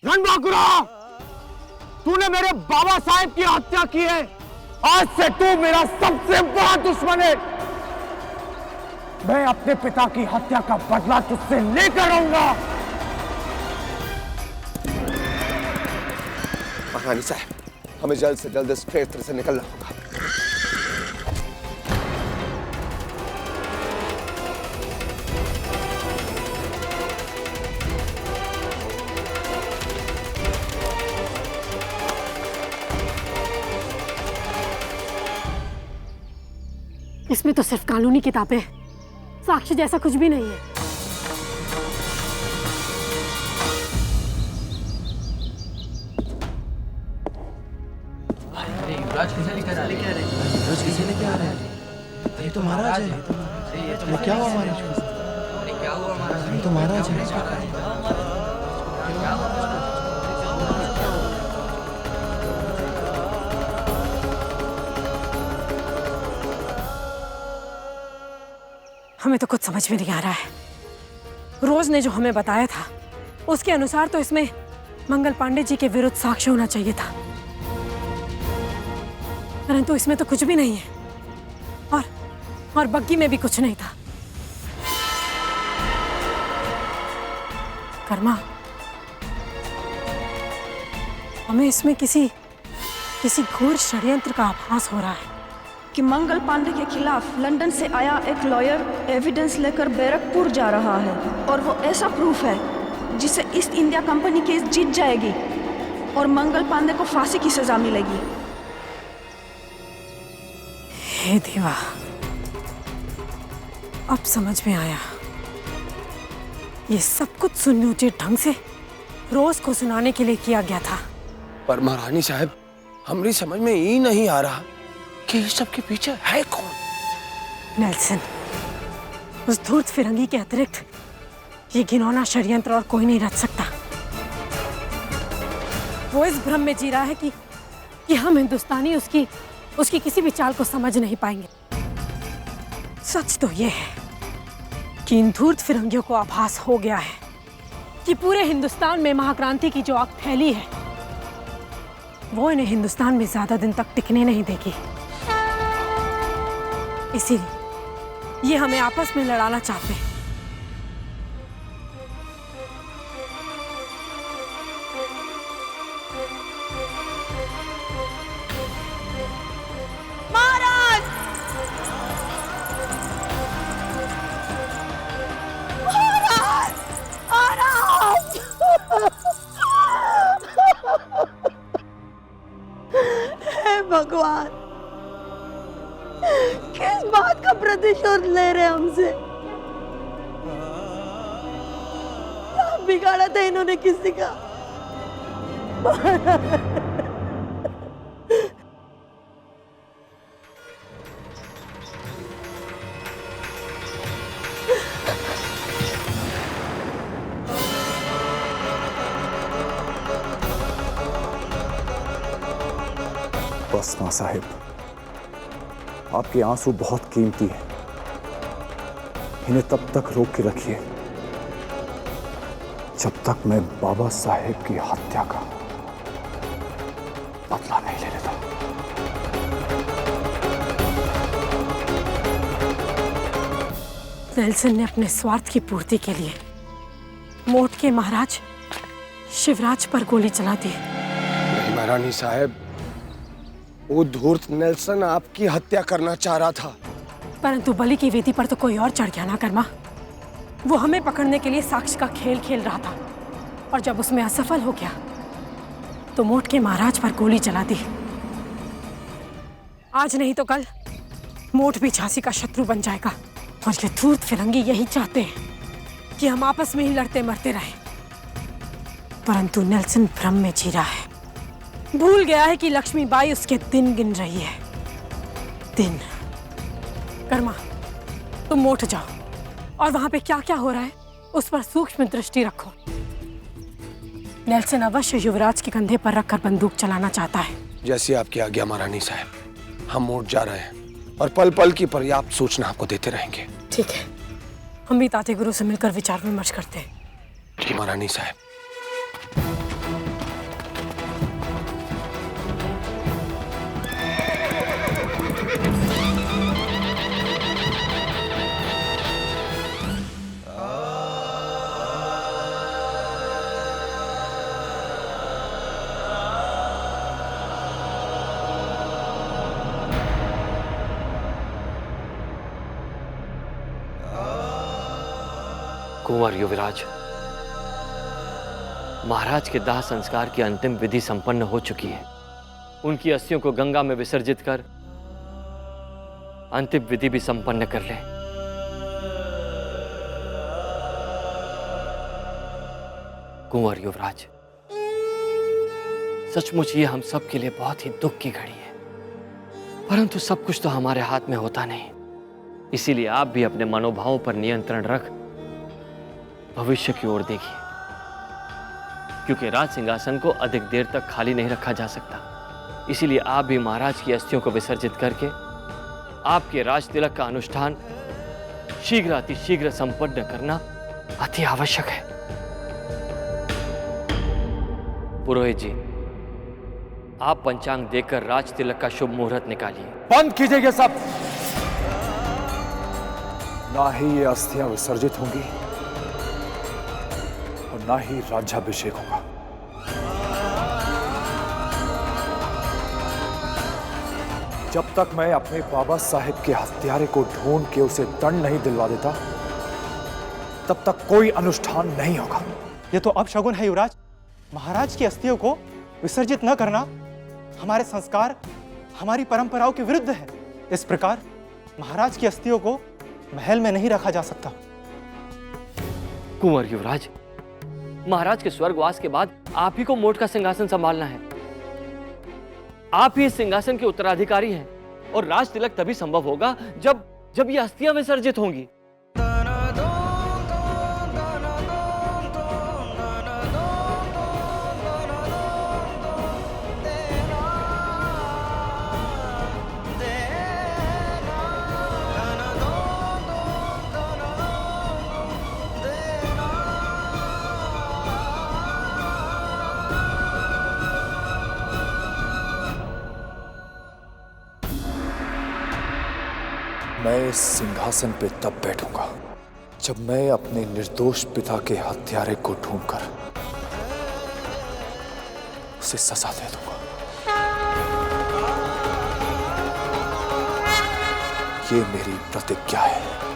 रणबांकुरा, तूने मेरे बाबा साहेब की हत्या की है। आज से तू मेरा सबसे बड़ा दुश्मन है। मैं अपने पिता की हत्या का बदला तुझसे लेकर रहूंगा। महारानी साहब, हमें जल्द से जल्द इस क्षेत्र से निकलना होगा। इसमें तो सिर्फ कानूनी किताबें, साक्ष्य जैसा कुछ भी नहीं है। युवराज किसे लेकर आ रहे हैं? युवराज किसे लेकर आ रहे हैं? ये तो महाराज है। ये क्या हुआ महाराज को? ये तो महाराज है। हमें तो कुछ समझ में नहीं आ रहा है। रोज ने जो हमें बताया था उसके अनुसार तो इसमें मंगल पांडे जी के विरुद्ध साक्ष्य होना चाहिए था, परंतु इसमें तो कुछ भी नहीं है और बग्गी में भी कुछ नहीं था। कर्मा, हमें इसमें किसी घोर षड्यंत्र का आभास हो रहा है कि मंगल पांडे के खिलाफ लंदन से आया एक लॉयर एविडेंस लेकर बैरकपुर जा रहा है और वो ऐसा प्रूफ है जिससे ईस्ट इंडिया कंपनी केस जीत जाएगी और मंगल पांडे को फांसी की सजा मिलेगी। हे देवा, अब समझ में आया। ये सब कुछ सुनियोजित ढंग से रोज को सुनाने के लिए किया गया था। पर महारानी साहब, हमारी समझ में ही नहीं आ रहा कि इस सब के पीछे है कौन। नेल्सन, उस धूर्त फिरंगी के अतिरिक्त ये घिनौना षड्यंत्र और कोई नहीं रच सकता। वो इस भ्रम में जी रहा है कि हम हिंदुस्तानी उसकी किसी भी चाल को समझ नहीं पाएंगे। सच तो ये है कि इन धूर्त फिरंगियों को आभास हो गया है कि पूरे हिंदुस्तान में महाक्रांति की जो आग फैली है वो इन्हें हिंदुस्तान में ज्यादा दिन तक टिकने नहीं देगी। इसीलिए ये हमें आपस में लड़ाना चाहते हैं। महाराज! महाराज! महाराज! हे भगवान, किस बात का प्रतिशोध ले रहे हमसे? क्या बिगाड़ा था इन्होंने किसी का? बस मां साहिब, आपके आंसू बहुत कीमती हैं। इन्हें तब तक रोक के रखिए जब तक मैं बाबा साहेब की हत्या का बदला नहीं ले लेता। नेल्सन ने अपने स्वार्थ की पूर्ति के लिए मोट के महाराज शिवराज पर गोली चला दी। नहीं महारानी साहब, वो धूर्त नेल्सन आपकी हत्या करना चाह रहा था। परंतु बलि की वेदी पर तो कोई और चढ़ गया ना कर्मा। वो हमें पकड़ने के लिए साक्ष्य का खेल खेल रहा था और जब उसमें असफल हो गया तो मोट के महाराज पर गोली चला दी। आज नहीं तो कल मोट भी झांसी का शत्रु बन जाएगा और ये धूर्त फिरंगी यही चाहते हैं कि हम आपस में ही लड़ते मरते रहें। परंतु नेल्सन भ्रम में जी रहा है, भूल गया है कि लक्ष्मीबाई उसके दिन गिन रही है। दिन। कर्मा, तुम मोट जाओ और वहां पे क्या क्या हो रहा है उस पर सूक्ष्म दृष्टि रखो। नेल्सन अवश्य युवराज के कंधे पर रखकर बंदूक चलाना चाहता है। जैसी आपकी आज्ञा महारानी साहब, हम मोट जा रहे हैं और पल पल की पर्याप्त सूचना आपको देते रहेंगे। ठीक है, हम भी ताते गुरु से मिलकर विचार विमर्श करते हैं। जी महारानी साहब। कुंवर युवराज, महाराज के दाह संस्कार की अंतिम विधि संपन्न हो चुकी है। उनकी अस्थियों को गंगा में विसर्जित कर अंतिम विधि भी संपन्न कर ले। कुंवर युवराज, सचमुच ये हम सब के लिए बहुत ही दुख की घड़ी है, परंतु सब कुछ तो हमारे हाथ में होता नहीं। इसीलिए आप भी अपने मनोभावों पर नियंत्रण रख भविष्य की ओर देखिए, क्योंकि राज सिंहासन को अधिक देर तक खाली नहीं रखा जा सकता। इसीलिए आप भी महाराज की अस्थियों को विसर्जित करके आपके राज तिलक का अनुष्ठान शीघ्र अतिशीघ्र संपन्न करना अति आवश्यक है। पुरोहित जी, आप पंचांग देकर राज तिलक का शुभ मुहूर्त निकालिए। बंद कीजिए ये सब। ना ही ये अस्थियां विसर्जित होंगी और ना ही राज्याभिषेक होगा। जब तक मैं अपने बाबा साहेब के हत्यारे को ढूंढ के उसे दंड नहीं दिलवा देता, तब तक कोई अनुष्ठान नहीं होगा। ये तो अपशगुन है युवराज। महाराज की अस्थियों को विसर्जित न करना हमारे संस्कार, हमारी परंपराओं के विरुद्ध है। इस प्रकार महाराज की अस्थियों को महल में नहीं रखा जा सकता। कुंवर युवराज, महाराज के स्वर्गवास के बाद आप ही को मोट का सिंहासन संभालना है। आप ही इस सिंहासन के उत्तराधिकारी हैं और राज तिलक तभी संभव होगा जब ये अस्थियां विसर्जित होंगी। मैं इस सिंहासन पे तब बैठूंगा जब मैं अपने निर्दोष पिता के हत्यारे को ढूंढकर उसे सजा दे दूंगा। ये मेरी प्रतिज्ञा है।